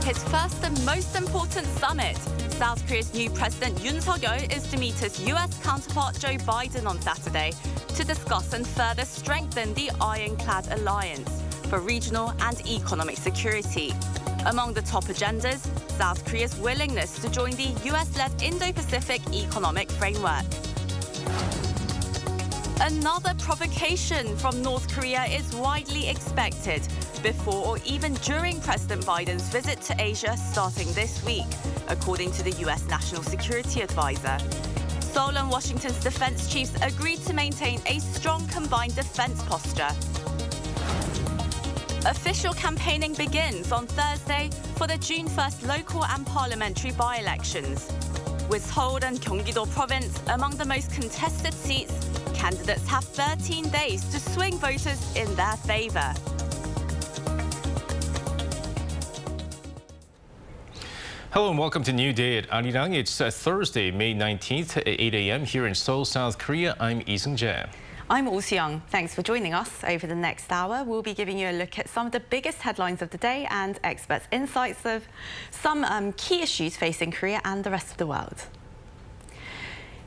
His first and most important summit. South Korea's new President Yoon is to meet his US counterpart Joe Biden on Saturday to discuss and further strengthen the ironclad alliance for regional and economic security. Among the top agendas, South Korea's willingness to join the US-led Indo-Pacific Economic Framework. Another provocation from North Korea is widely expected before or even during President Biden's visit to Asia starting this week, according to the US National Security Advisor. Seoul and Washington's defense chiefs agreed to maintain a strong combined defense posture. Official campaigning begins on Thursday for the June 1st local and parliamentary by-elections. With Seoul and Gyeonggi-do province among the most contested seats, candidates have 13 days to swing voters in their favor. Hello and welcome to New Day at Arirang. It's Thursday, May 19th at 8 a.m. here in Seoul, South Korea. I'm Lee Seung-jae. I'm Oh Soo-young. Thanks for joining us. Over the next hour, we'll be giving you a look at some of the biggest headlines of the day and experts' insights of some key issues facing Korea and the rest of the world.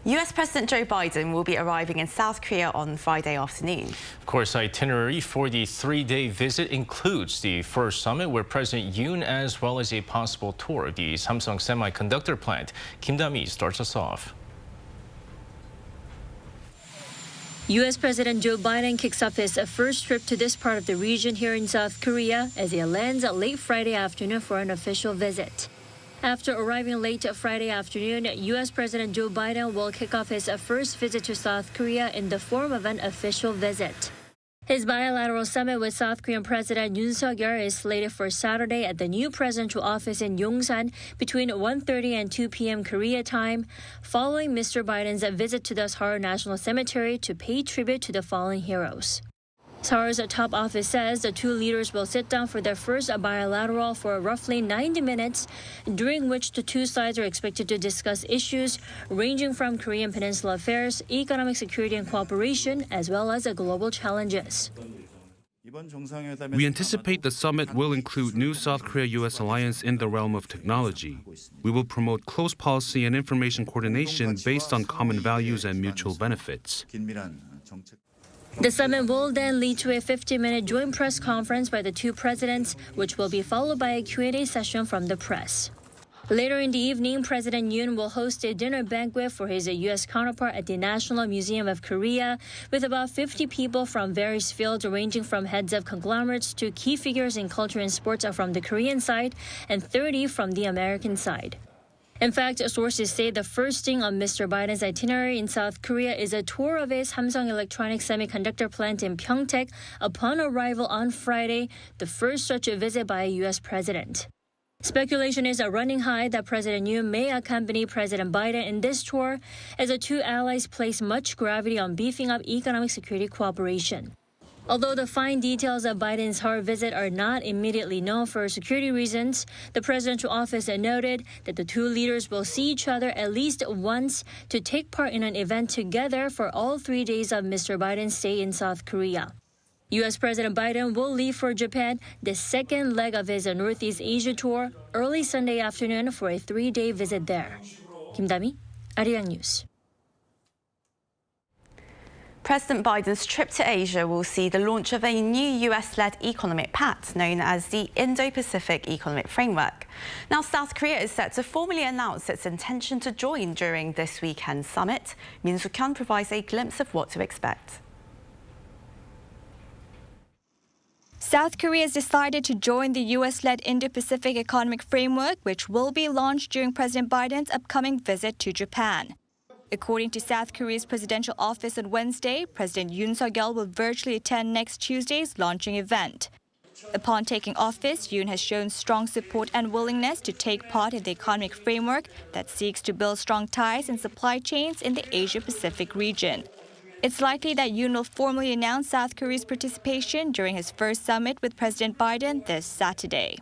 US President Joe Biden will be arriving in South Korea on Friday afternoon. Of course, itinerary for the three-day visit includes the first summit where President Yoon, as well as a possible tour of the Samsung semiconductor plant. Kim Da-mi starts us off. U.S. President Joe Biden kicks off his first trip to this part of the region here in South Korea as he lands late Friday afternoon for an official visit. After arriving late Friday afternoon, U.S. President Joe Biden will kick off his first visit to South Korea in the form of an official visit. His bilateral summit with South Korean President Yoon is slated for Saturday at the new presidential office in Yongsan between 1:30 and 2 p.m. Korea time, following Mr. Biden's visit to the Seoul National Cemetery to pay tribute to the fallen heroes. Seoul's top office says the two leaders will sit down for their first bilateral for roughly 90 minutes, during which the two sides are expected to discuss issues ranging from Korean Peninsula affairs, economic security and cooperation, as well as global challenges. We anticipate the summit will include new South Korea-U.S. alliance in the realm of technology. We will promote close policy and information coordination based on common values and mutual benefits. The summit will then lead to a 50-minute joint press conference by the two presidents, which will be followed by a Q&A session from the press. Later in the evening, President Yoon will host a dinner banquet for his U.S. counterpart at the National Museum of Korea, with about 50 people from various fields ranging from heads of conglomerates to key figures in culture and sports from the Korean side and 30 from the American side. In fact, sources say the first thing on Mr. Biden's itinerary in South Korea is a tour of a Samsung Electronics semiconductor plant in Pyeongtaek upon arrival on Friday, the first such a visit by a U.S. president. Speculation is running high that President Yoon may accompany President Biden in this tour, as the two allies place much gravity on beefing up economic security cooperation. Although the fine details of Biden's Seoul visit are not immediately known for security reasons, the presidential office noted that the two leaders will see each other at least once to take part in an event together for all 3 days of Mr. Biden's stay in South Korea. U.S. President Biden will leave for Japan, the second leg of his Northeast Asia tour, early Sunday afternoon for a 3-day visit there. Kim Da-mi, Arirang News. President Biden's trip to Asia will see the launch of a new US-led economic pact known as the Indo-Pacific Economic Framework. Now, South Korea is set to formally announce its intention to join during this weekend's summit. Min Soo-kyun provides a glimpse of what to expect. South Korea has decided to join the US-led Indo-Pacific Economic Framework, which will be launched during President Biden's upcoming visit to Japan. According to South Korea's presidential office on Wednesday, President Yoon will virtually attend next Tuesday's launching event. Upon taking office, Yoon has shown strong support and willingness to take part in the economic framework that seeks to build strong ties and supply chains in the Asia-Pacific region. It's likely that Yoon will formally announce South Korea's participation during his first summit with President Biden this Saturday.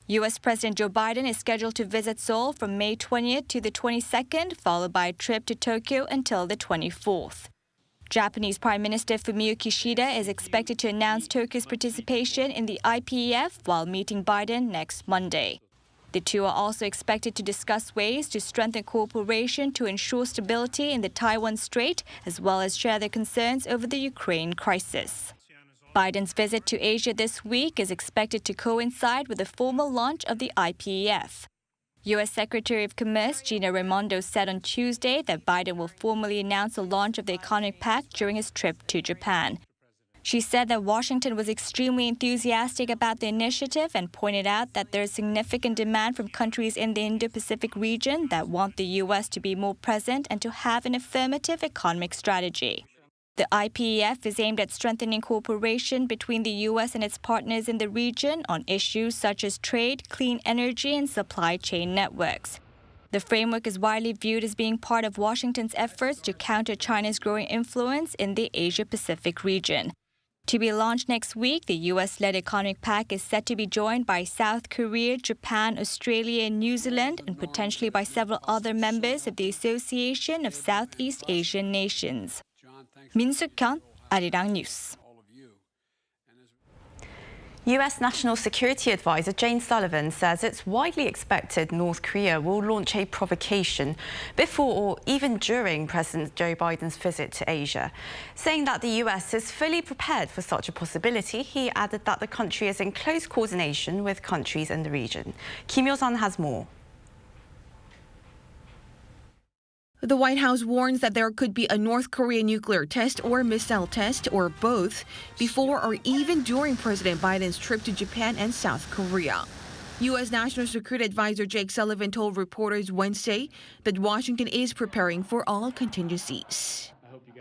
U.S. President Joe Biden is scheduled to visit Seoul from May 20th to the 22nd, followed by a trip to Tokyo until the 24th. Japanese Prime Minister Fumio Kishida is expected to announce Tokyo's participation in the IPEF while meeting Biden next Monday. The two are also expected to discuss ways to strengthen cooperation to ensure stability in the Taiwan Strait, as well as share their concerns over the Ukraine crisis. Biden's visit to Asia this week is expected to coincide with the formal launch of the IPEF. U.S. Secretary of Commerce Gina Raimondo said on Tuesday that Biden will formally announce the launch of the Economic Pact during his trip to Japan. She said that Washington was extremely enthusiastic about the initiative and pointed out that there is significant demand from countries in the Indo-Pacific region that want the U.S. to be more present and to have an affirmative economic strategy. The IPEF is aimed at strengthening cooperation between the U.S. and its partners in the region on issues such as trade, clean energy, and supply chain networks. The framework is widely viewed as being part of Washington's efforts to counter China's growing influence in the Asia-Pacific region. To be launched next week, the U.S.-led Economic Pact is set to be joined by South Korea, Japan, Australia, and New Zealand, and potentially by several other members of the Association of Southeast Asian Nations. Min Suk-hyun, Arirang News. US National Security Advisor Jane Sullivan says it's widely expected North Korea will launch a provocation before or even during President Joe Biden's visit to Asia. Saying that the US is fully prepared for such a possibility, he added that the country is in close coordination with countries in the region. Kim Yo-sun has more. The White House warns that there could be a North Korean nuclear test or missile test, or both, before or even during President Biden's trip to Japan and South Korea. U.S. National Security Advisor Jake Sullivan told reporters Wednesday that Washington is preparing for all contingencies.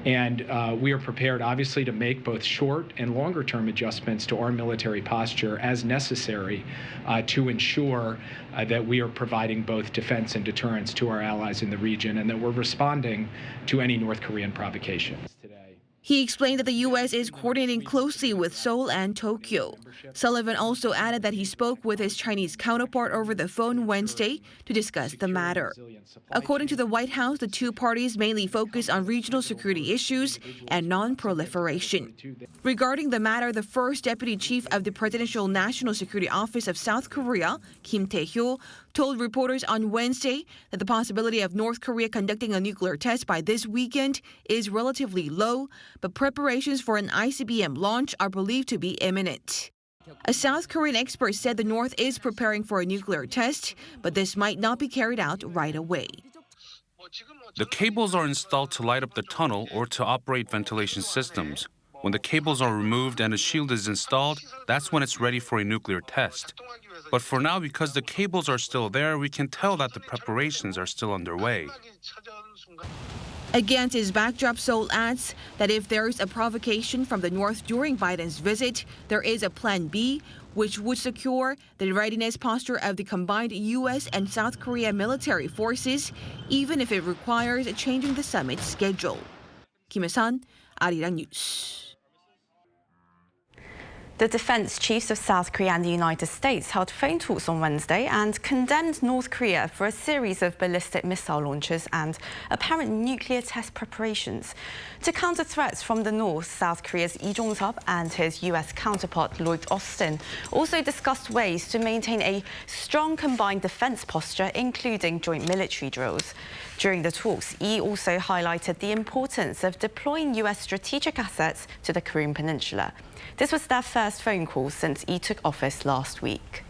And we are prepared, obviously, to make both short and longer term adjustments to our military posture as necessary to ensure that we are providing both defense and deterrence to our allies in the region, and that we're responding to any North Korean provocations today. He explained that the U.S. is coordinating closely with Seoul and Tokyo. Sullivan also added that he spoke with his Chinese counterpart over the phone Wednesday to discuss the matter. According to the White House, the two parties mainly focus on regional security issues and non-proliferation. Regarding the matter, the first deputy chief of the Presidential National Security Office of South Korea, Kim Tae-hyo, told reporters on Wednesday that the possibility of North Korea conducting a nuclear test by this weekend is relatively low, but preparations for an ICBM launch are believed to be imminent. A South Korean expert said the North is preparing for a nuclear test, but this might not be carried out right away. The cables are installed to light up the tunnel or to operate ventilation systems. When the cables are removed and a shield is installed, that's when it's ready for a nuclear test. But for now, because the cables are still there, we can tell that the preparations are still underway. Against his backdrop, Seoul adds that if there is a provocation from the North during Biden's visit, there is a Plan B, which would secure the readiness posture of the combined U.S. and South Korea military forces, even if it requires changing the summit schedule. Kim Yo-sun, Arirang News. The defense chiefs of South Korea and the United States held phone talks on Wednesday and condemned North Korea for a series of ballistic missile launches and apparent nuclear test preparations. To counter threats from the North, South Korea's Lee Jong-suk and his US counterpart Lloyd Austin also discussed ways to maintain a strong combined defense posture, including joint military drills. During the talks, Lee also highlighted the importance of deploying US strategic assets to the Korean Peninsula. This was their first phone call since Lee took office last week.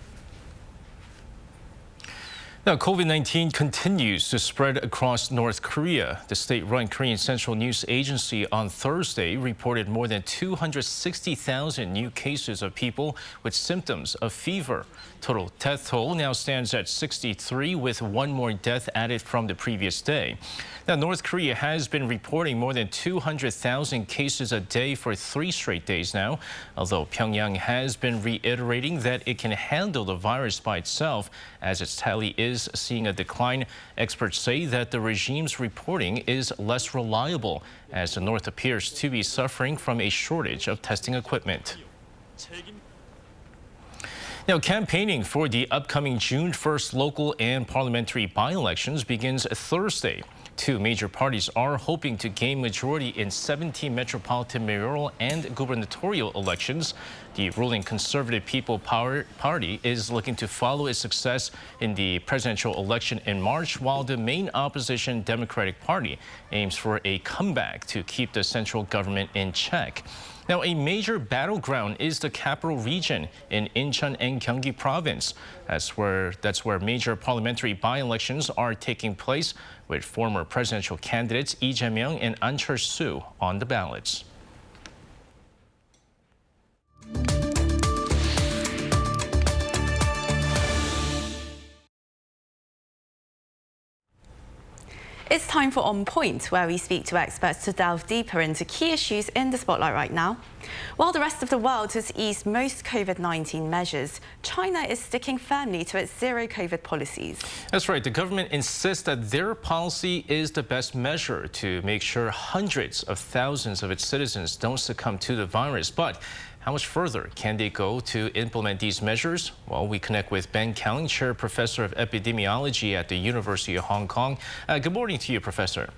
Now, COVID-19 continues to spread across North Korea. The state-run Korean Central News Agency on Thursday reported more than 260,000 new cases of people with symptoms of fever. Total death toll now stands at 63, with one more death added from the previous day. Now, North Korea has been reporting more than 200,000 cases a day for 3 straight days now, although Pyongyang has been reiterating that it can handle the virus by itself, as its tally is is seeing a decline. Experts say that the regime's reporting is less reliable, as the North appears to be suffering from a shortage of testing equipment. Now, campaigning for the upcoming June 1st local and parliamentary by-elections begins Thursday. Two major parties are hoping to gain majority in 17 metropolitan mayoral and gubernatorial elections. The ruling Conservative People Party is looking to follow its success in the presidential election in March, while the main opposition Democratic Party aims for a comeback to keep the central government in check. Now, a major battleground is the capital region in Incheon and Gyeonggi province. That's where major parliamentary by-elections are taking place, with former presidential candidates Lee Jae-myung and An Cheol-soo on the ballots. It's time for On Point, where we speak to experts to delve deeper into key issues in the spotlight right now. While the rest of the world has eased most COVID-19 measures, China is sticking firmly to its zero-COVID policies. That's right. The government insists that their policy is the best measure to make sure hundreds of thousands of its citizens don't succumb to the virus. But how much further can they go to implement these measures? Well, we connect with Ben Kelling, Chair Professor of Epidemiology at the University of Hong Kong. Good morning to you, Professor.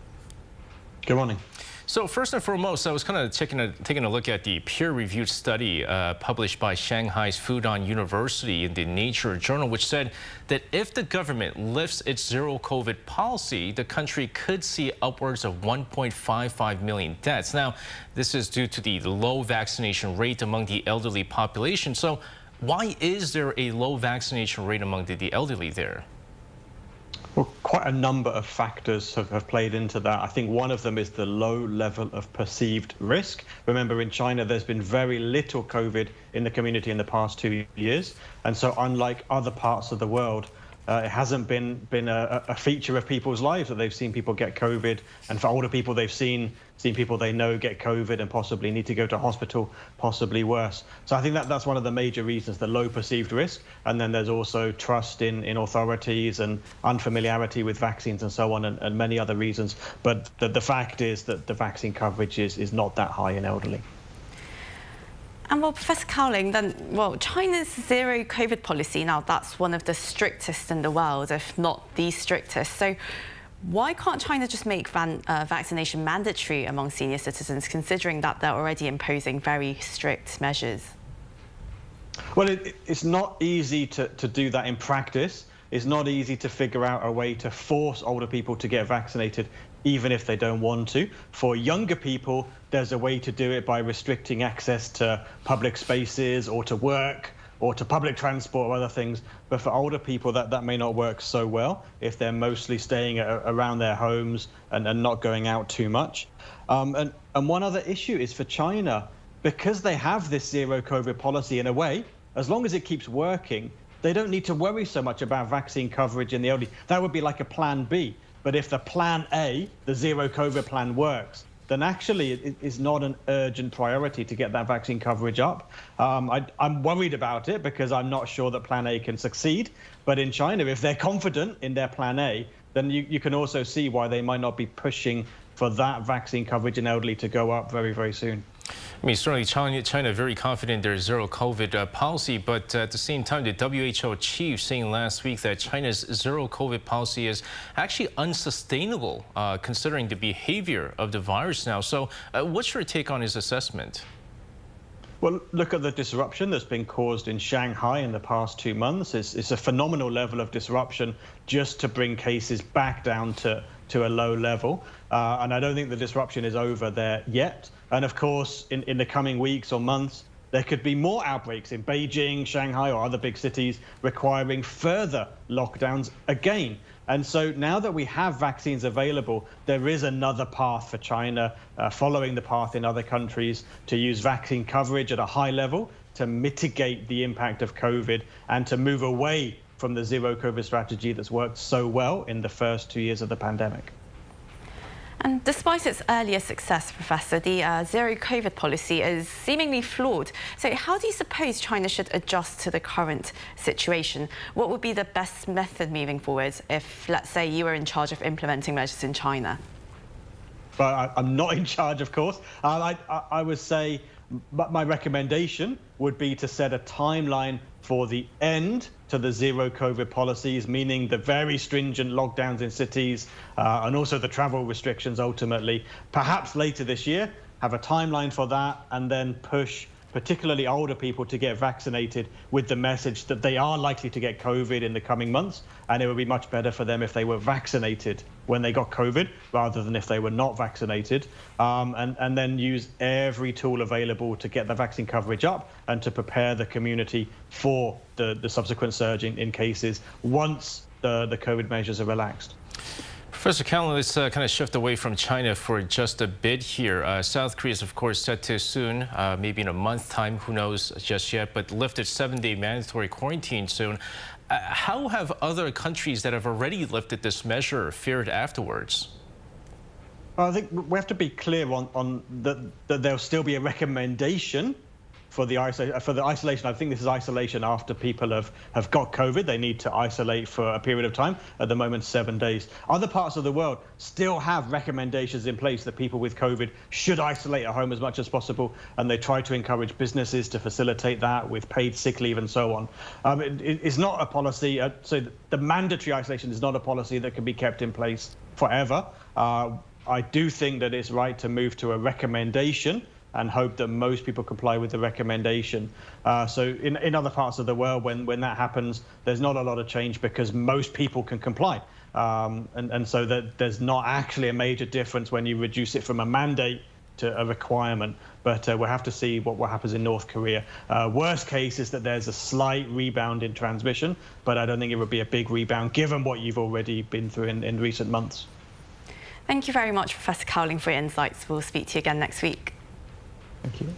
Good morning. So first and foremost, I was kind of taking a look at the peer-reviewed study published by Shanghai's Fudan University in the Nature journal, which said that if the government lifts its zero-COVID policy, the country could see upwards of 1.55 million deaths. Now, this is due to the low vaccination rate among the elderly population. So why is there a low vaccination rate among the elderly there? Well, quite a number of factors have played into that. I think one of them is the low level of perceived risk. Remember, in China, there's been very little COVID in the community in the past 2 years. And so unlike other parts of the world, it hasn't been a feature of people's lives that they've seen people get COVID. And for older people, they've seen people they know get COVID and possibly need to go to hospital, possibly worse. So I think that's one of the major reasons, the low perceived risk. And then there's also trust in authorities and unfamiliarity with vaccines and so on, and many other reasons. But the fact is that the vaccine coverage is not that high in elderly. And well, Professor Cowling, then, well, China's zero COVID policy, now that's one of the strictest in the world, if not the strictest. So why can't China just make vaccination mandatory among senior citizens, considering that they're already imposing very strict measures? Well, it's not easy to do that in practice. It's not easy to figure out a way to force older people to get vaccinated, even if they don't want to. For younger people, there's a way to do it by restricting access to public spaces or to work or to public transport or other things. But for older people, that may not work so well if they're mostly staying around their homes and not going out too much. And one other issue is for China, because they have this zero COVID policy in a way, as long as it keeps working, they don't need to worry so much about vaccine coverage in the elderly. That would be like a plan B. But if the plan A, the zero COVID plan, works, then actually it is not an urgent priority to get that vaccine coverage up. I'm worried about it because I'm not sure that plan A can succeed. But in China, if they're confident in their plan A, then you can also see why they might not be pushing for that vaccine coverage in elderly to go up very, very soon. I mean, certainly China very confident in their zero COVID policy, but at the same time, the WHO chief saying last week that China's zero COVID policy is actually unsustainable, considering the behavior of the virus now. So what's your take on his assessment? Well, look at the disruption that's been caused in Shanghai in the past 2 months. It's a phenomenal level of disruption just to bring cases back down to a low level. And I don't think the disruption is over there yet. And of course, in the coming weeks or months, there could be more outbreaks in Beijing, Shanghai, or other big cities requiring further lockdowns again. And so now that we have vaccines available, there is another path for China, following the path in other countries, to use vaccine coverage at a high level to mitigate the impact of COVID and to move away from the zero COVID strategy that's worked so well in the first 2 years of the pandemic. And despite its earlier success, Professor, the zero COVID policy is seemingly flawed. So how do you suppose China should adjust to the current situation? What would be the best method moving forward if, let's say, you were in charge of implementing measures in China? Well, I'm not in charge, of course. I would say my recommendation would be to set a timeline for the end to the zero COVID policies, meaning the very stringent lockdowns in cities and also the travel restrictions ultimately, perhaps later this year, have a timeline for that and then push particularly older people to get vaccinated with the message that they are likely to get COVID in the coming months, and it would be much better for them if they were vaccinated when they got COVID rather than if they were not vaccinated, and then use every tool available to get the vaccine coverage up and to prepare the community for the subsequent surge in cases once the COVID measures are relaxed. Professor Callan, let's kind of shift away from China for just a bit here. South Korea is, of course, set to soon, maybe in a month's time, who knows just yet, but lift its 7-day mandatory quarantine soon. How have other countries that have already lifted this measure fared afterwards? I think we have to be clear on that there'll still be a recommendation for the isolation. I think this is isolation after people have got COVID. They need to isolate for a period of time, at the moment 7 days. Other parts of the world still have recommendations in place that people with COVID should isolate at home as much as possible, and they try to encourage businesses to facilitate that with paid sick leave and so on. It's not a policy, so the mandatory isolation is not a policy that can be kept in place forever. I do think that it's right to move to a recommendation and hope that most people comply with the recommendation. So in other parts of the world, when that happens, there's not a lot of change because most people can comply. And so that there's not actually a major difference when you reduce it from a mandate to a requirement. But we'll have to see what happens in North Korea. Worst case is that there's a slight rebound in transmission, but I don't think it would be a big rebound given what you've already been through in recent months. Thank you very much, Professor Cowling, for your insights. We'll speak to you again next week. Thank you.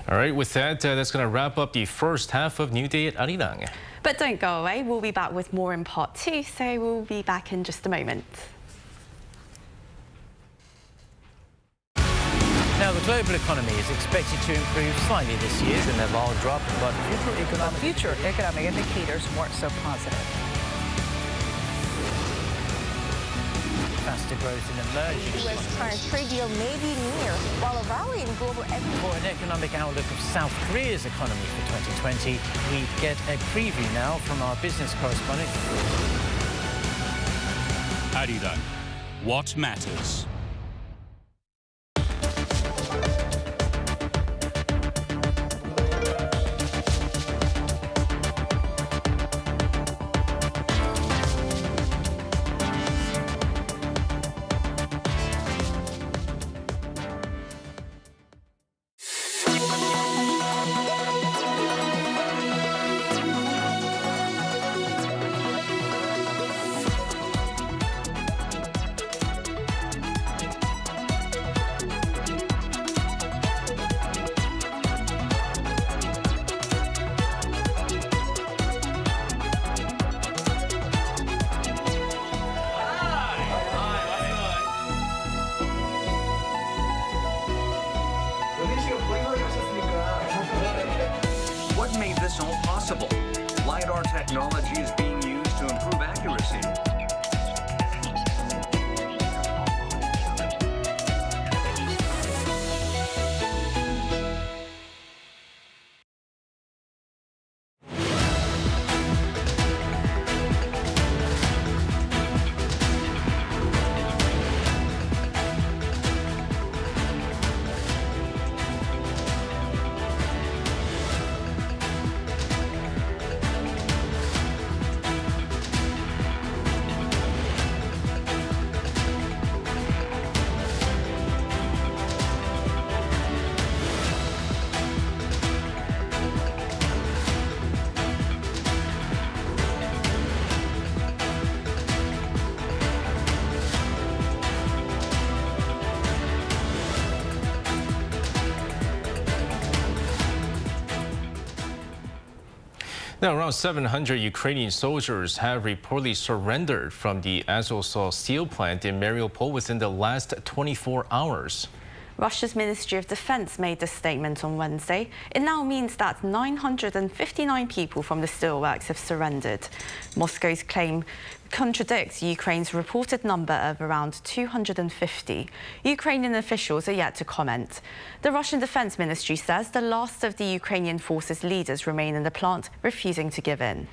All right, with that, that's going to wrap up the first half of New Day at Arirang. But don't go away. We'll be back with more in part 2, so we'll be back in just a moment. Now, the global economy is expected to improve slightly this year. The level drop, but future economic indicators weren't so positive. Faster growth in emerging U.S.-China trade deal may be near, while a rally in global economy. For an economic outlook of South Korea's economy for 2020, we get a preview now from our business correspondent. Arirang, what matters? What made this all possible? LiDAR technology is being used to improve accuracy. Now, around 700 Ukrainian soldiers have reportedly surrendered from the Azovstal steel plant in Mariupol within the last 24 hours. Russia's Ministry of Defense made this statement on Wednesday. It now means that 959 people from the steelworks have surrendered. Moscow's claim contradicts Ukraine's reported number of around 250. Ukrainian officials are yet to comment. The Russian Defense Ministry says the last of the Ukrainian forces' leaders remain in the plant, refusing to give in.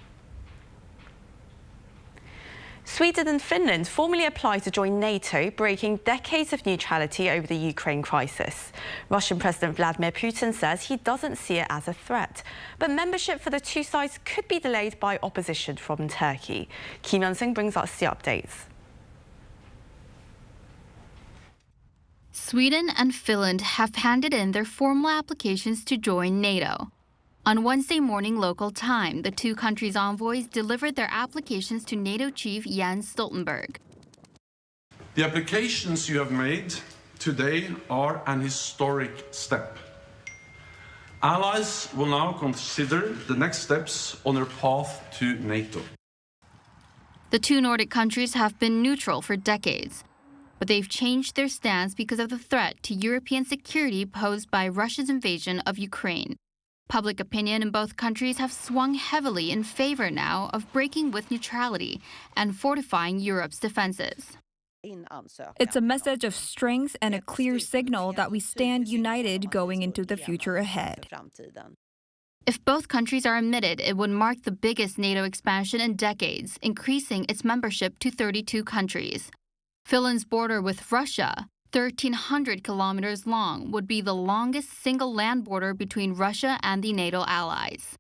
Sweden and Finland formally applied to join NATO, breaking decades of neutrality over the Ukraine crisis. Russian President Vladimir Putin says he doesn't see it as a threat. But membership for the two sides could be delayed by opposition from Turkey. Kim Yongsan brings us the updates. Sweden and Finland have handed in their formal applications to join NATO. On Wednesday morning local time, the two countries' envoys delivered their applications to NATO chief Jens Stoltenberg. The applications you have made today are an historic step. Allies will now consider the next steps on their path to NATO. The two Nordic countries have been neutral for decades, but they've changed their stance because of the threat to European security posed by Russia's invasion of Ukraine. Public opinion in both countries have swung heavily in favor now of breaking with neutrality and fortifying Europe's defenses. It's a message of strength and a clear signal that we stand united going into the future ahead. If both countries are admitted, it would mark the biggest NATO expansion in decades, increasing its membership to 32 countries. Finland's border with Russia, 1,300 kilometers long, would be the longest single land border between Russia and the NATO allies.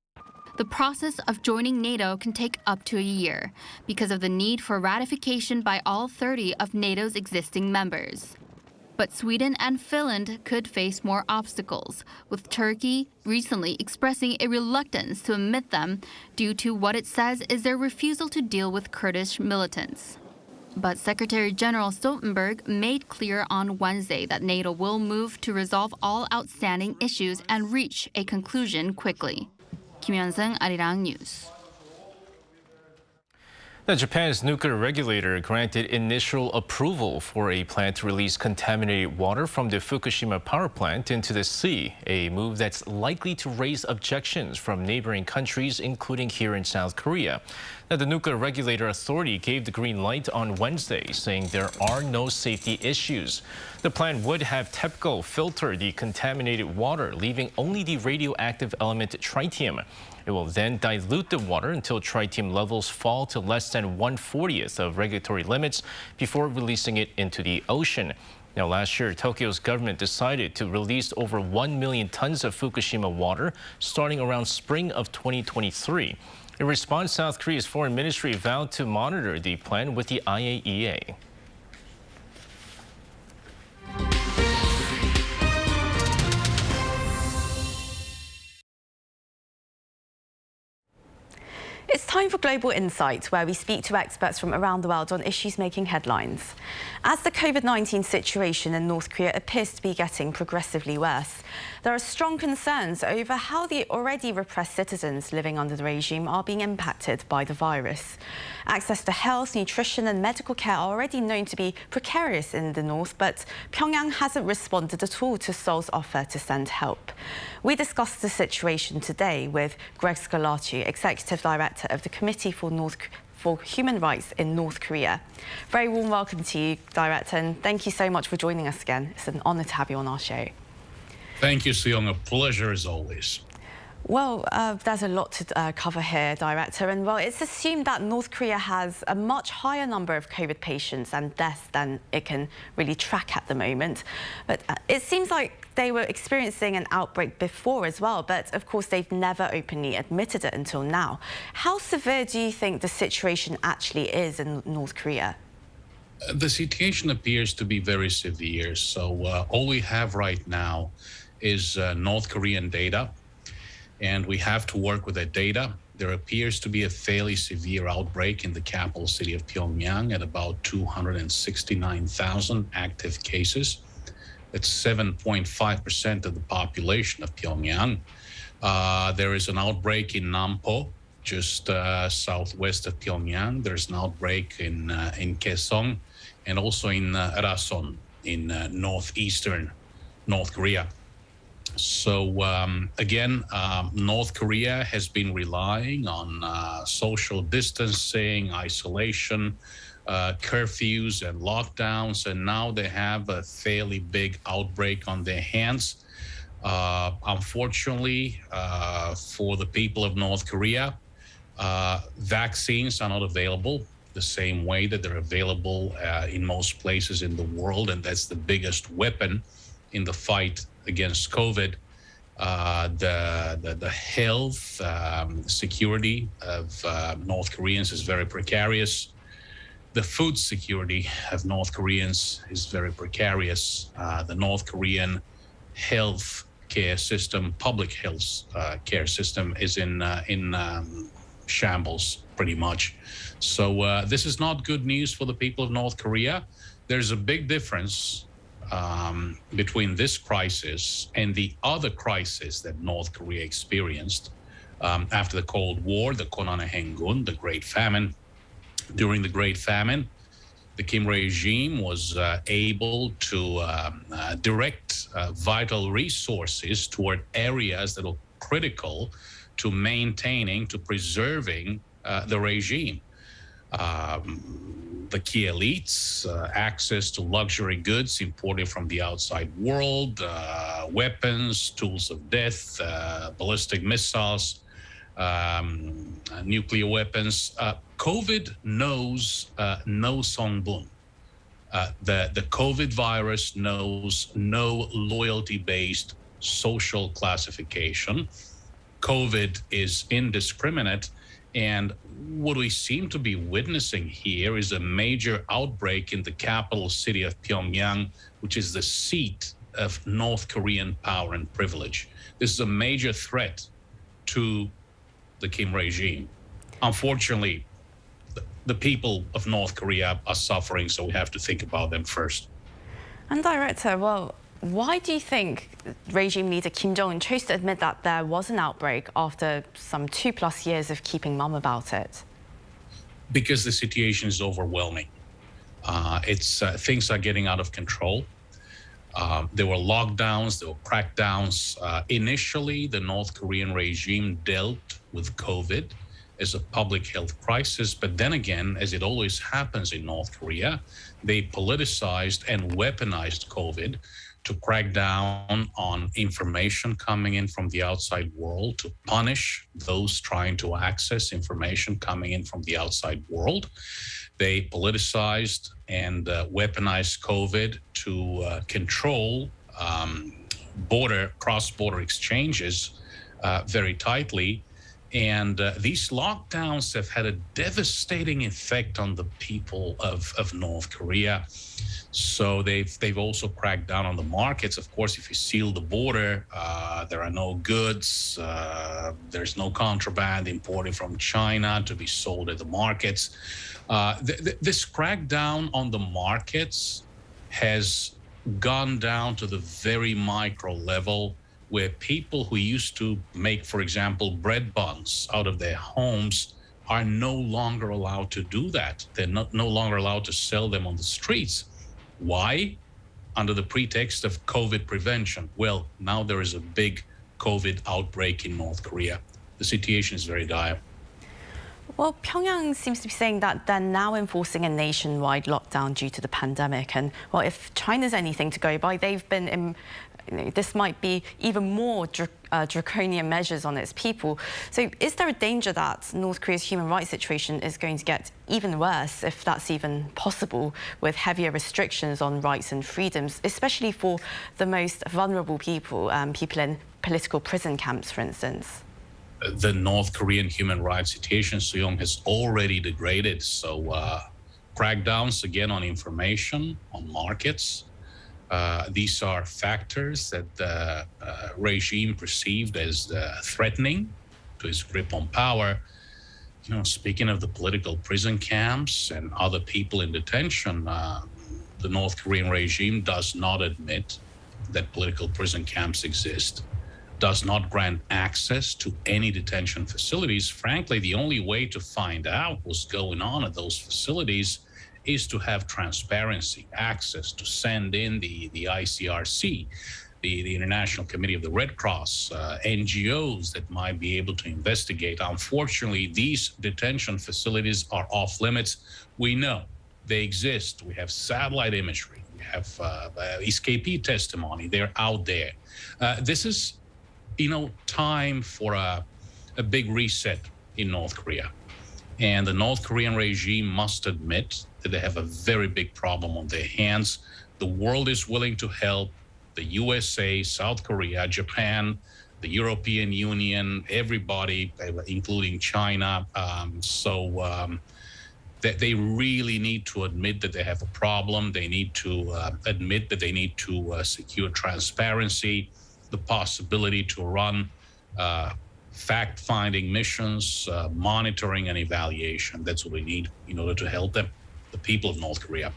The process of joining NATO can take up to a year because of the need for ratification by all 30 of NATO's existing members. But Sweden and Finland could face more obstacles, with Turkey recently expressing a reluctance to admit them due to what it says is their refusal to deal with Kurdish militants. But Secretary General Stoltenberg made clear on Wednesday that NATO will move to resolve all outstanding issues and reach a conclusion quickly. Kim Yongsan, Arirang News. Now, Japan's nuclear regulator granted initial approval for a plan to release contaminated water from the Fukushima power plant into the sea, a move that's likely to raise objections from neighboring countries, including here in South Korea. Now, the nuclear regulator authority gave the green light on Wednesday, saying there are no safety issues. The plan would have TEPCO filter the contaminated water, leaving only the radioactive element tritium. It will then dilute the water until tritium levels fall to less than 1/40th of regulatory limits before releasing it into the ocean. Now, last year, Tokyo's government decided to release over 1 million tons of Fukushima water starting around spring of 2023. In response, South Korea's foreign ministry vowed to monitor the plan with the IAEA. It's time for Global Insight, where we speak to experts from around the world on issues making headlines. As the COVID-19 situation in North Korea appears to be getting progressively worse, there are strong concerns over how the already repressed citizens living under the regime are being impacted by the virus. Access to health, nutrition and medical care are already known to be precarious in the north, but Pyongyang hasn't responded at all to Seoul's offer to send help. We discussed the situation today with Greg Scarlatoiu, Executive Director of the Committee for Human Rights in North Korea. Very warm welcome to you, Director, and thank you so much for joining us again. It's an honour to have you on our show. Thank you, Seong. A pleasure as always. Well, there's a lot to cover here, Director, and well, it's assumed that North Korea has a much higher number of COVID patients and deaths than it can really track at the moment. But it seems like they were experiencing an outbreak before as well, but of course they've never openly admitted it until now. How severe do you think the situation actually is in North Korea? The situation appears to be very severe. So all we have right now is North Korean data. And we have to work with that data. There appears to be a fairly severe outbreak in the capital city of Pyongyang at about 269,000 active cases. That's 7.5% of the population of Pyongyang. There is an outbreak in Nampo, just southwest of Pyongyang. There's an outbreak in Kaesong and also in Rason in northeastern North Korea. So again, North Korea has been relying on social distancing, isolation, curfews and lockdowns, and now they have a fairly big outbreak on their hands. Unfortunately, for the people of North Korea, vaccines are not available the same way that they're available in most places in the world, and that's the biggest weapon in the fight against COVID. The health security of North Koreans is very precarious. The food security of North Koreans is very precarious. The North Korean health care system, public health care system, is in shambles pretty much. So this is not good news for the people of North Korea. There's a big difference between this crisis and the other crisis that North Korea experienced after the Cold War, the Konane-Hengun, the Great Famine. During the Great Famine, the Kim regime was able to direct vital resources toward areas that were critical to maintaining, to preserving the regime. The key elites, access to luxury goods imported from the outside world, weapons, tools of death, ballistic missiles, nuclear weapons. COVID knows no songbun. The COVID virus knows no loyalty-based social classification. COVID is indiscriminate, and what we seem to be witnessing here is a major outbreak in the capital city of Pyongyang, which is the seat of North Korean power and privilege. This is a major threat to the Kim regime. Unfortunately, the people of North Korea are suffering, so we have to think about them first. And Director, well, why do you think regime leader Kim Jong-un chose to admit that there was an outbreak after some 2+ years of keeping mum about it? Because the situation is overwhelming. Things are getting out of control. There were lockdowns, there were crackdowns. Initially, the North Korean regime dealt with COVID as a public health crisis, but then again, as it always happens in North Korea, they politicized and weaponized COVID to crack down on information coming in from the outside world, to punish those trying to access information coming in from the outside world. They politicized and weaponized COVID to control cross-border exchanges very tightly. And these lockdowns have had a devastating effect on the people of North Korea. So they've also cracked down on the markets. Of course, if you seal the border, there are no goods. There's no contraband imported from China to be sold at the markets. This crackdown on the markets has gone down to the very micro level, where people who used to make, for example, bread buns out of their homes are no longer allowed to do that. They're no longer allowed to sell them on the streets. Why? Under the pretext of COVID prevention. Well, now there is a big COVID outbreak in North Korea. The situation is very dire. Well, Pyongyang seems to be saying that they're now enforcing a nationwide lockdown due to the pandemic. And, well, if China's anything to go by, they've been this might be even more draconian measures on its people. So is there a danger that North Korea's human rights situation is going to get even worse, if that's even possible, with heavier restrictions on rights and freedoms, especially for the most vulnerable people, people in political prison camps, for instance? The North Korean human rights situation, Soo-young, has already degraded. So crackdowns again on information, on markets. These are factors that the regime perceived as threatening to its grip on power. You know, speaking of the political prison camps and other people in detention, the North Korean regime does not admit that political prison camps exist, does not grant access to any detention facilities. Frankly, the only way to find out what's going on at those facilities is to have transparency, access to send in the ICRC, the International Committee of the Red Cross, NGOs that might be able to investigate. Unfortunately, these detention facilities are off limits. We know they exist. We have satellite imagery. We have escapee testimony. They're out there. This is, time for a big reset in North Korea. And the North Korean regime must admit that they have a very big problem on their hands. The world is willing to help. The USA, South Korea, Japan, the European Union, everybody, including China. That they really need to admit that they have a problem. They need to admit that they need to secure transparency, the possibility to run fact-finding missions, monitoring and evaluation. That's what we need in order to help them, the people of North Korea.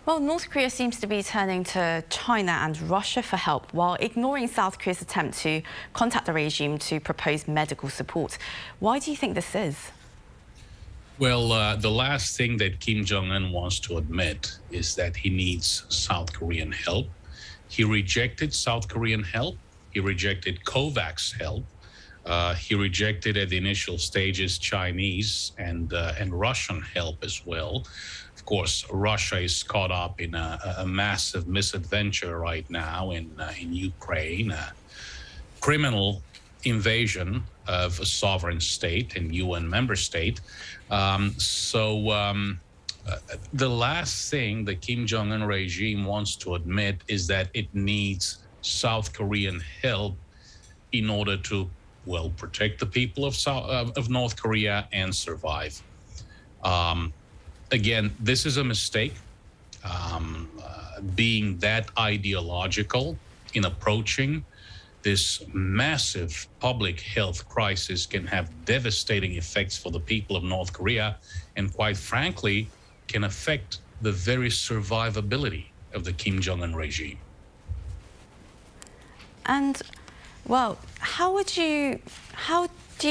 Well, North Korea seems to be turning to China and Russia for help while ignoring South Korea's attempt to contact the regime to propose medical support. Why do you think this is? Well, the last thing that Kim Jong-un wants to admit is that he needs South Korean help. He rejected South Korean help. He rejected COVAX help. He rejected at the initial stages Chinese and Russian help as well. Of course, Russia is caught up in a massive misadventure right now in Ukraine, a criminal invasion of a sovereign state and UN member state. The last thing the Kim Jong-un regime wants to admit is that it needs South Korean help in order to, well, protect the people of North Korea and survive. Again, this is a mistake. Being that ideological in approaching this massive public health crisis can have devastating effects for the people of North Korea, and quite frankly, can affect the very survivability of the Kim Jong-un regime. And, well, how do you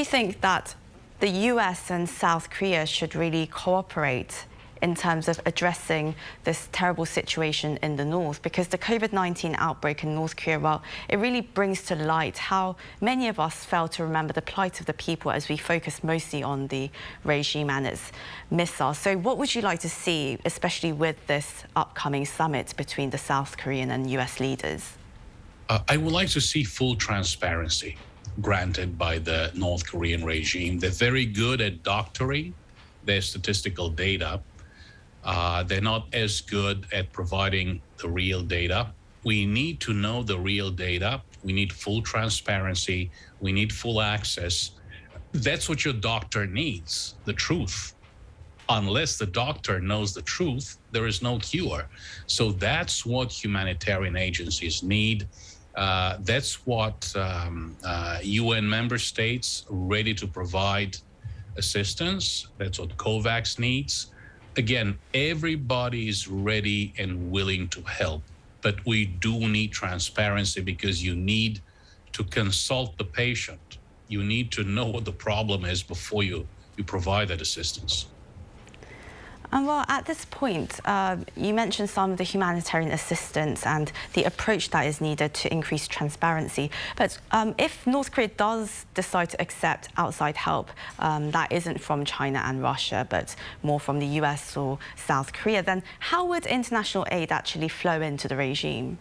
think that the US and South Korea should really cooperate in terms of addressing this terrible situation in the north? Because the COVID-19 outbreak in North Korea, well, it really brings to light how many of us fail to remember the plight of the people as we focus mostly on the regime and its missiles. So what would you like to see, especially with this upcoming summit between the South Korean and US leaders? I would like to see full transparency granted by the North Korean regime. They're very good at doctoring their statistical data. They're not as good at providing the real data. We need to know the real data. We need full transparency. We need full access. That's what your doctor needs, the truth. Unless the doctor knows the truth, there is no cure. So that's what humanitarian agencies need. That's what UN member states ready to provide assistance. That's what COVAX needs. Again, everybody is ready and willing to help, but we do need transparency because you need to consult the patient. You need to know what the problem is before you provide that assistance. And well, at this point, you mentioned some of the humanitarian assistance and the approach that is needed to increase transparency. But if North Korea does decide to accept outside help that isn't from China and Russia, but more from the US or South Korea, then how would international aid actually flow into the regime?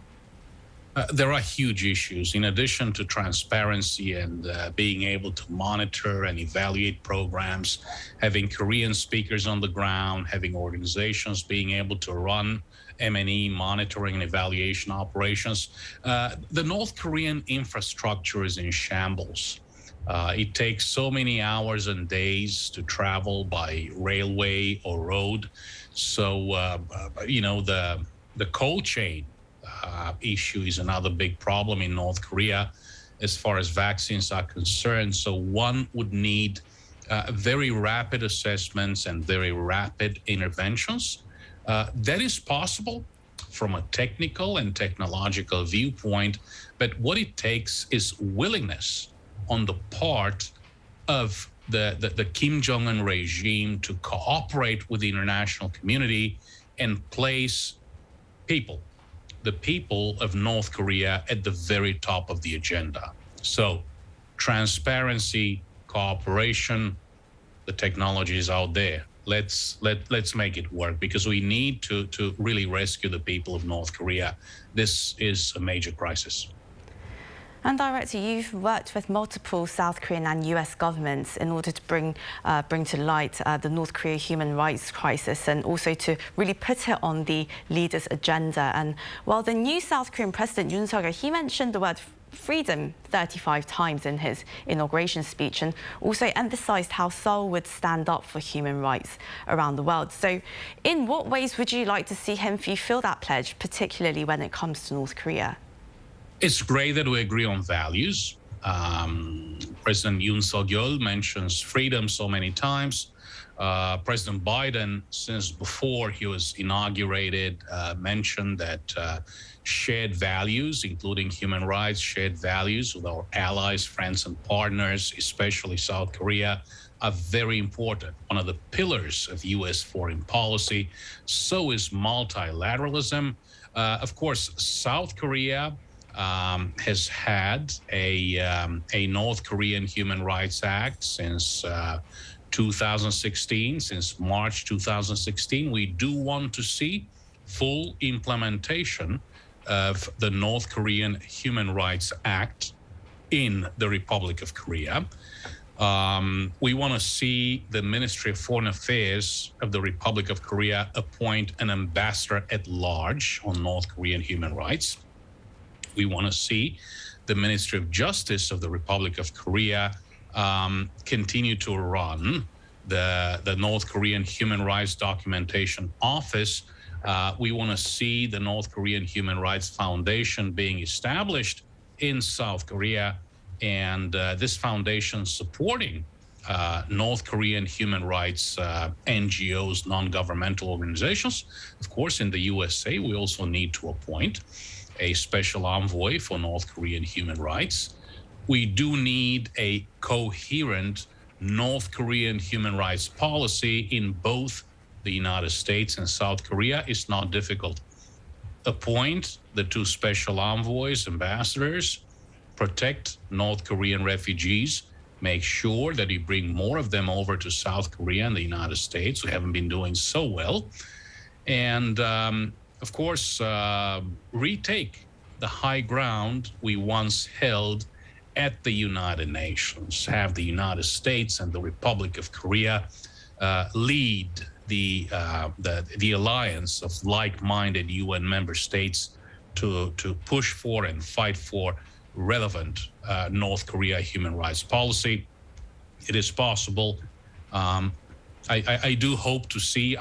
There are huge issues. In addition to transparency and being able to monitor and evaluate programs, having Korean speakers on the ground, having organizations being able to run M&E monitoring and evaluation operations, the North Korean infrastructure is in shambles. It takes so many hours and days to travel by railway or road. So, the cold chain issue is another big problem in North Korea as far as vaccines are concerned. So one would need very rapid assessments and very rapid interventions. That is possible. from a technical and technological viewpoint, but what it takes is willingness on the part of the Kim Jong-un regime to cooperate with the international community and place the people of North Korea at the very top of the agenda. So transparency, cooperation, the technology is out there. Let's make it work, because we need to really rescue the people of North Korea. This is a major crisis. And Director, you've worked with multiple South Korean and US governments in order to bring to light the North Korea human rights crisis, and also to really put it on the leaders' agenda. And while the new South Korean President Yoon Suk-yeol, he mentioned the word freedom 35 times in his inauguration speech, and also emphasized how Seoul would stand up for human rights around the world. So in what ways would you like to see him fulfill that pledge, particularly when it comes to North Korea? It's great that we agree on values. President Yoon Suk-yeol mentions freedom so many times. President Biden, since before he was inaugurated, mentioned that shared values, including human rights, shared values with our allies, friends, and partners, especially South Korea, are very important. One of the pillars of U.S. foreign policy. So is multilateralism. Of course, South Korea has had a North Korean Human Rights Act since 2016, since March 2016. We do want to see full implementation of the North Korean Human Rights Act in the Republic of Korea. We want to see the Ministry of Foreign Affairs of the Republic of Korea appoint an ambassador at large on North Korean human rights. We want to see the Ministry of Justice of the Republic of Korea continue to run the North Korean Human Rights Documentation Office. We want to see the North Korean Human Rights Foundation being established in South Korea, and this foundation supporting North Korean human rights NGOs, non-governmental organizations. Of course, in the USA, we also need to appoint a special envoy for North Korean human rights. We do need a coherent North Korean human rights policy in both the United States and South Korea. It's not difficult. Appoint the two special envoys, ambassadors, protect North Korean refugees, make sure that you bring more of them over to South Korea and the United States, who haven't been doing so well. And of course, retake the high ground we once held at the United Nations, have the United States and the Republic of Korea lead the alliance of like-minded UN member states to push for and fight for relevant North Korea human rights policy. It is possible. I do hope to see,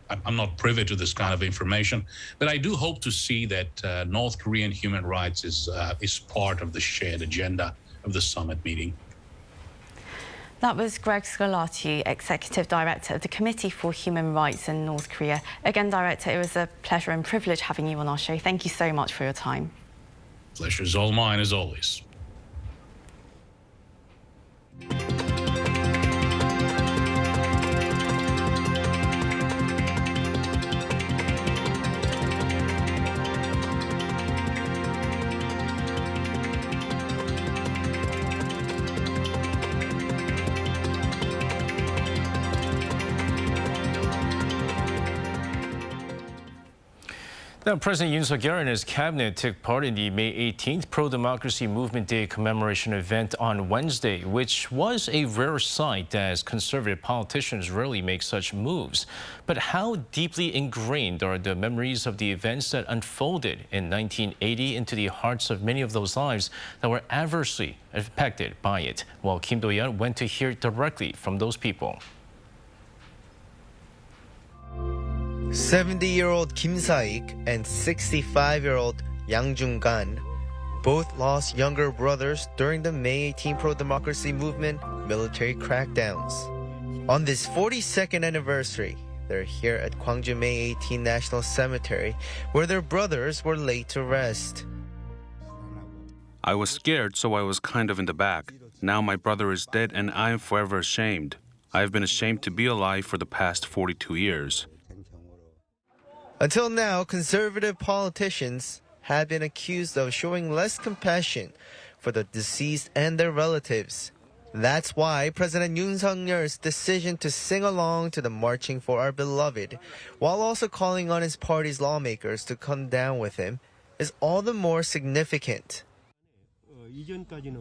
I'm not privy to this kind of information, but I do hope to see that North Korean human rights is part of the shared agenda of the summit meeting. That was Greg Scarlatoiu, Executive Director of the Committee for Human Rights in North Korea. Again, Director, it was a pleasure and privilege having you on our show. Thank you so much for your time. Pleasure is all mine, as always. Now, President Yoon Suk-yeol and his cabinet took part in the May 18th Pro-Democracy Movement Day commemoration event on Wednesday, which was a rare sight as conservative politicians rarely make such moves. But how deeply ingrained are the memories of the events that unfolded in 1980 into the hearts of many of those lives that were adversely affected by it? Well, Kim Do-yeon went to hear directly from those people. 70-year-old Kim Sa-ik and 65-year-old Yang Jung-gan both lost younger brothers during the May 18 pro-democracy movement military crackdowns. On this 42nd anniversary, They're here at Gwangju May 18 National Cemetery, where their brothers were laid to rest. I was scared, so I was kind of in the back. Now my brother is dead and I am forever ashamed. I have been ashamed to be alive for the past 42 years. Until now, conservative politicians have been accused of showing less compassion for the deceased and their relatives. That's why President Yoon Suk-yeol's decision to sing along to the Marching for Our Beloved, while also calling on his party's lawmakers to come down with him, is all the more significant.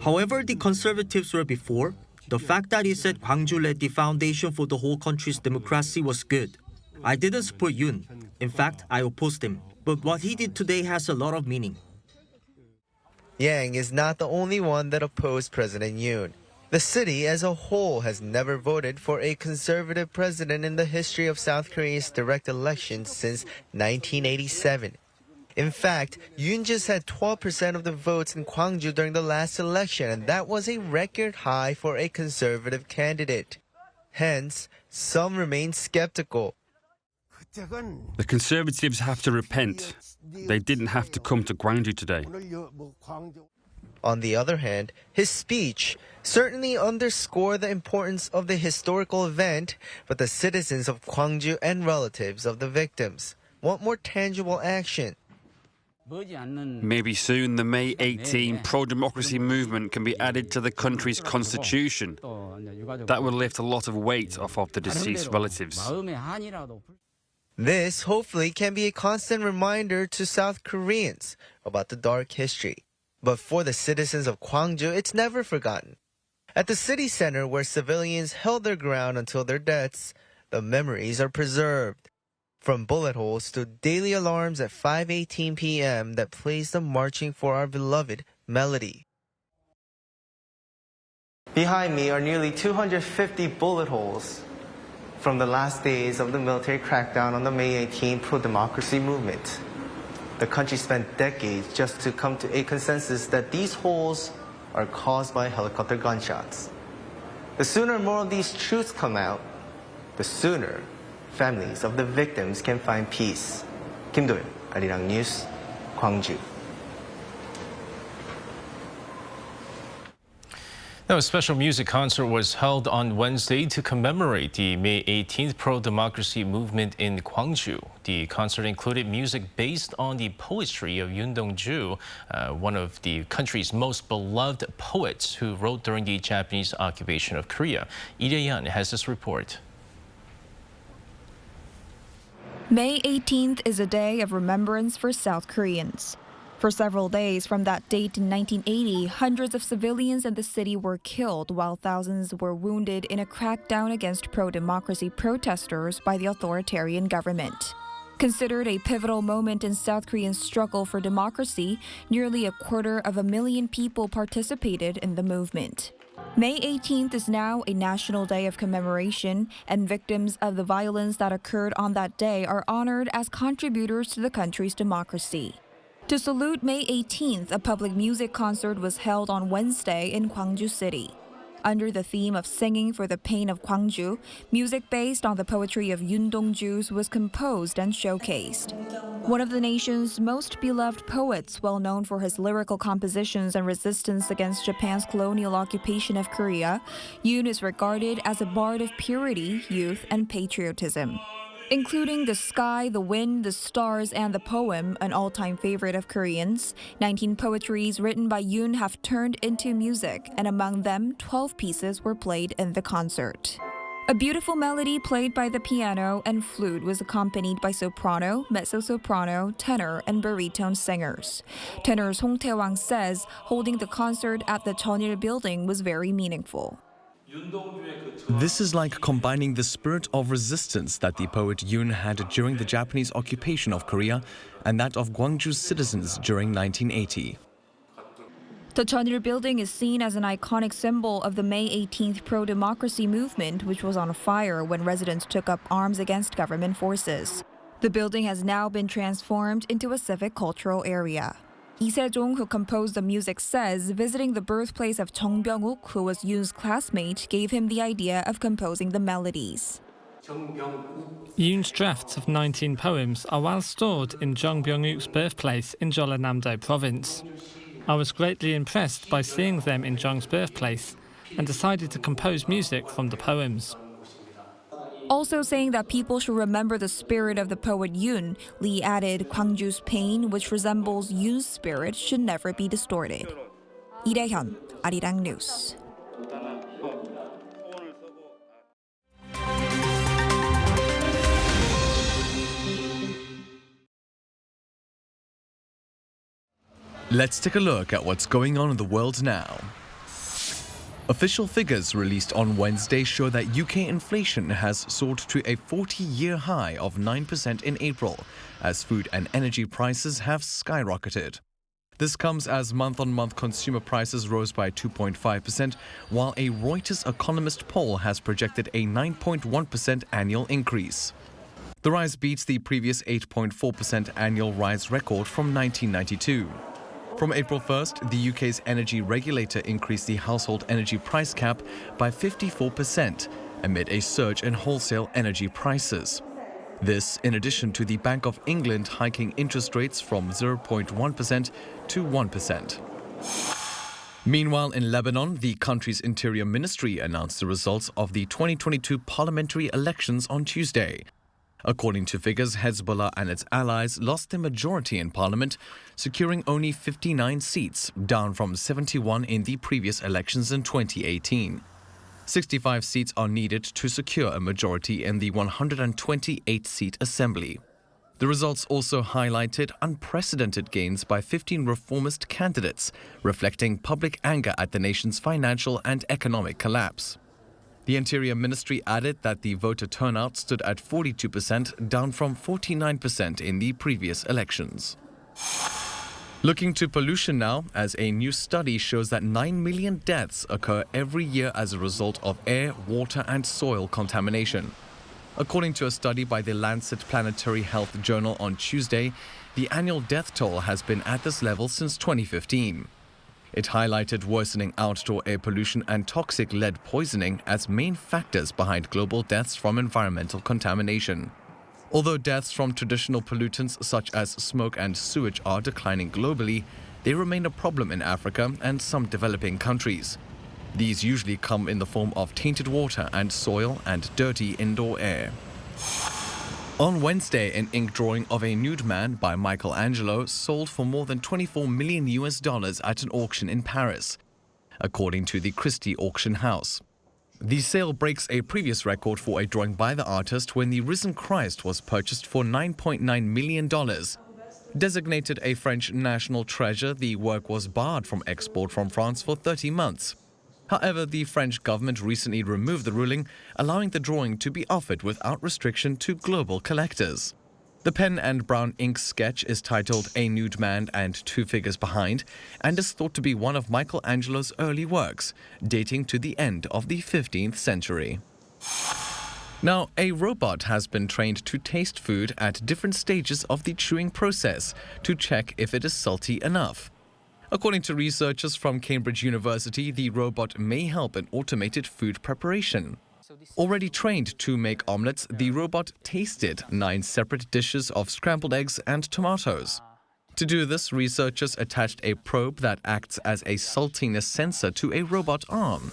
However the conservatives were before, the fact that he said Gwangju led the foundation for the whole country's democracy was good. I didn't support Yoon. In fact, I opposed him. But what he did today has a lot of meaning. Yang is not the only one that opposed President Yoon. The city as a whole has never voted for a conservative president in the history of South Korea's direct elections since 1987. In fact, Yoon just had 12% of the votes in Gwangju during the last election, and that was a record high for a conservative candidate. Hence, some remain skeptical. The Conservatives have to repent. They didn't have to come to Gwangju today. On the other hand, his speech certainly underscored the importance of the historical event, but the citizens of Gwangju and relatives of the victims want more tangible action. Maybe soon the May 18 pro-democracy movement can be added to the country's constitution. That will lift a lot of weight off of the deceased relatives. This hopefully can be a constant reminder to South Koreans about the dark history. But for the citizens of Gwangju, it's never forgotten. At the city center where civilians held their ground until their deaths, the memories are preserved. From bullet holes to daily alarms at 5:18 p.m. that plays the Marching for Our Beloved melody. Behind me are nearly 250 bullet holes from the last days of the military crackdown on the May 18 pro-democracy movement. The country spent decades just to come to a consensus that these holes are caused by helicopter gunshots. The sooner more of these truths come out, the sooner families of the victims can find peace. Kim Do-yeon, Arirang News, Gwangju. Now, a special music concert was held on Wednesday to commemorate the May 18th pro-democracy movement in Gwangju. The concert included music based on the poetry of Yoon Dong-ju, one of the country's most beloved poets who wrote during the Japanese occupation of Korea. Lee Jae-yeon has this report. May 18th is a day of remembrance for South Koreans. For several days from that date in 1980, hundreds of civilians in the city were killed while thousands were wounded in a crackdown against pro-democracy protesters by the authoritarian government. Considered a pivotal moment in South Korea's struggle for democracy, nearly 250,000 people participated in the movement. May 18th is now a national day of commemoration, and victims of the violence that occurred on that day are honored as contributors to the country's democracy. To salute May 18th, a public music concert was held on Wednesday in Gwangju City. Under the theme of Singing for the Pain of Gwangju, music based on the poetry of Yoon Dong-ju's was composed and showcased. One of the nation's most beloved poets, well known for his lyrical compositions and resistance against Japan's colonial occupation of Korea, Yoon is regarded as a bard of purity, youth, and patriotism. Including The Sky, the Wind, the Stars, and the Poem, an all-time favorite of Koreans, 19 poetries written by Yoon have turned into music, and among them, 12 pieces were played in the concert. A beautiful melody played by the piano and flute was accompanied by soprano, mezzo-soprano, tenor, and baritone singers. Tenor Song Tae-wang says holding the concert at the Cheonil building was very meaningful. This is like combining the spirit of resistance that the poet Yoon had during the Japanese occupation of Korea and that of Gwangju's citizens during 1980. The Cheonil building is seen as an iconic symbol of the May 18th pro-democracy movement, which was on fire when residents took up arms against government forces. The building has now been transformed into a civic cultural area. Lee Se-jong, who composed the music, says visiting the birthplace of Chung Byung-wook, who was Yoon's classmate, gave him the idea of composing the melodies. Yoon's drafts of 19 poems are well stored in Jung Byung-uk's birthplace in Jeollanam-do province. I was greatly impressed by seeing them in Jung's birthplace and decided to compose music from the poems. Also saying that people should remember the spirit of the poet Yoon, Lee added Gwangju's pain, which resembles Yoon's spirit, should never be distorted. Lee Dae-hyun, Arirang News. Let's take a look at what's going on in the world now. Official figures released on Wednesday show that UK inflation has soared to a 40-year high of 9% in April, as food and energy prices have skyrocketed. This comes as month-on-month consumer prices rose by 2.5%, while a Reuters Economist poll has projected a 9.1% annual increase. The rise beats the previous 8.4% annual rise record from 1992. From April 1st, the UK's energy regulator increased the household energy price cap by 54% amid a surge in wholesale energy prices. This, in addition to the Bank of England hiking interest rates from 0.1% to 1%. Meanwhile, in Lebanon, the country's interior ministry announced the results of the 2022 parliamentary elections on Tuesday. According to figures, Hezbollah and its allies lost their majority in parliament, securing only 59 seats, down from 71 in the previous elections in 2018. 65 seats are needed to secure a majority in the 128-seat assembly. The results also highlighted unprecedented gains by 15 reformist candidates, reflecting public anger at the nation's financial and economic collapse. The Interior Ministry added that the voter turnout stood at 42%, down from 49% in the previous elections. Looking to pollution now, as a new study shows that 9 million deaths occur every year as a result of air, water and soil contamination. According to a study by the Lancet Planetary Health Journal on Tuesday, the annual death toll has been at this level since 2015. It highlighted worsening outdoor air pollution and toxic lead poisoning as main factors behind global deaths from environmental contamination. Although deaths from traditional pollutants such as smoke and sewage are declining globally, they remain a problem in Africa and some developing countries. These usually come in the form of tainted water and soil and dirty indoor air. On Wednesday, an ink drawing of a nude man by Michelangelo sold for more than $24 million at an auction in Paris, according to the Christie auction house. The sale breaks a previous record for a drawing by the artist when the Risen Christ was purchased for $9.9 million. Designated a French national treasure, the work was barred from export from France for 30 months. However, the French government recently removed the ruling, allowing the drawing to be offered without restriction to global collectors. The pen and brown ink sketch is titled A Nude Man and Two Figures Behind and is thought to be one of Michelangelo's early works, dating to the end of the 15th century. Now, a robot has been trained to taste food at different stages of the chewing process to check if it is salty enough. According to researchers from Cambridge University, the robot may help in automated food preparation. Already trained to make omelets, the robot tasted 9 separate dishes of scrambled eggs and tomatoes. To do this, researchers attached a probe that acts as a saltiness sensor to a robot arm.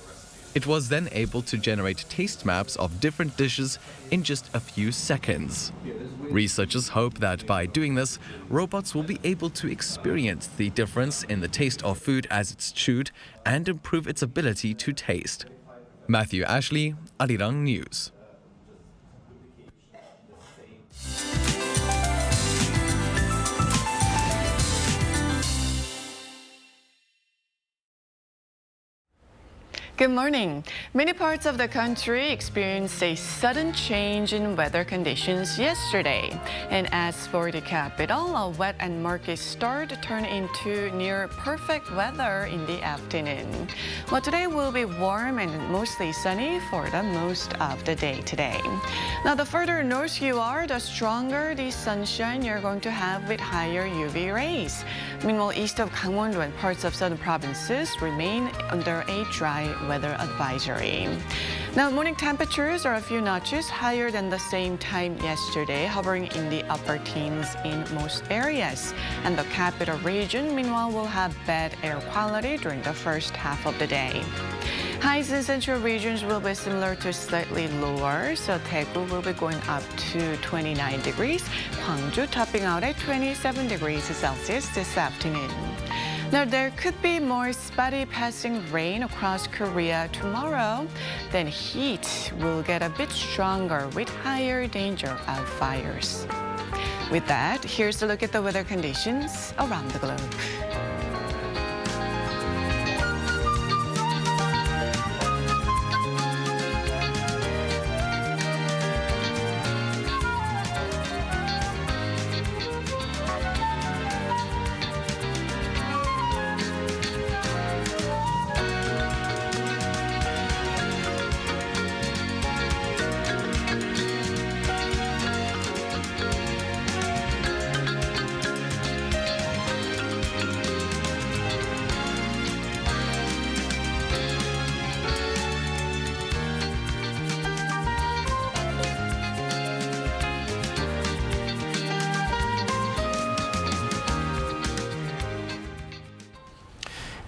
It was then able to generate taste maps of different dishes in just a few seconds. Researchers hope that by doing this, robots will be able to experience the difference in the taste of food as it's chewed and improve its ability to taste. Matthew Ashley, Arirang News. Good morning. Many parts of the country experienced a sudden change in weather conditions yesterday. And as for the capital, a wet and murky start turned into near perfect weather in the afternoon. Well, today will be warm and mostly sunny for the most of the day today. Now, the further north you are, the stronger the sunshine you're going to have with higher UV rays. Meanwhile, east of Gangwon and parts of southern provinces remain under a dry weather advisory. Now, morning temperatures are a few notches higher than the same time yesterday, hovering in the upper teens in most areas. And the capital region, meanwhile, will have bad air quality during the first half of the day. Highs in central regions will be similar to slightly lower, so Daegu will be going up to 29 degrees, Gwangju topping out at 27 degrees Celsius this afternoon. Now, there could be more spotty passing rain across Korea tomorrow. Then heat will get a bit stronger with higher danger of fires. With that, here's a look at the weather conditions around the globe.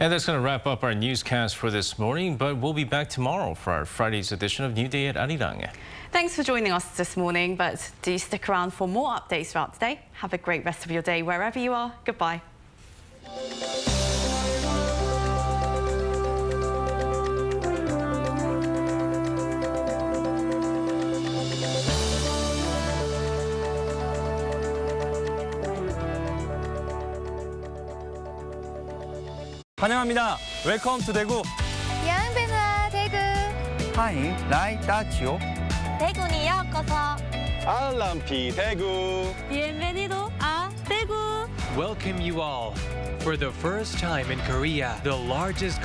And that's going to wrap up our newscast for this morning, but we'll be back tomorrow for our Friday's edition of New Day at Arirang. Thanks for joining us this morning, but do stick around for more updates throughout the day. Have a great rest of your day wherever you are. Goodbye. 환영합니다. 웰컴 투 대구. 양배누아 대구. 하이 라이 따치오. 대구니 요코소. 알람피 대구. Bienvenido a Daegu. Welcome you all. For the first time in Korea, the largest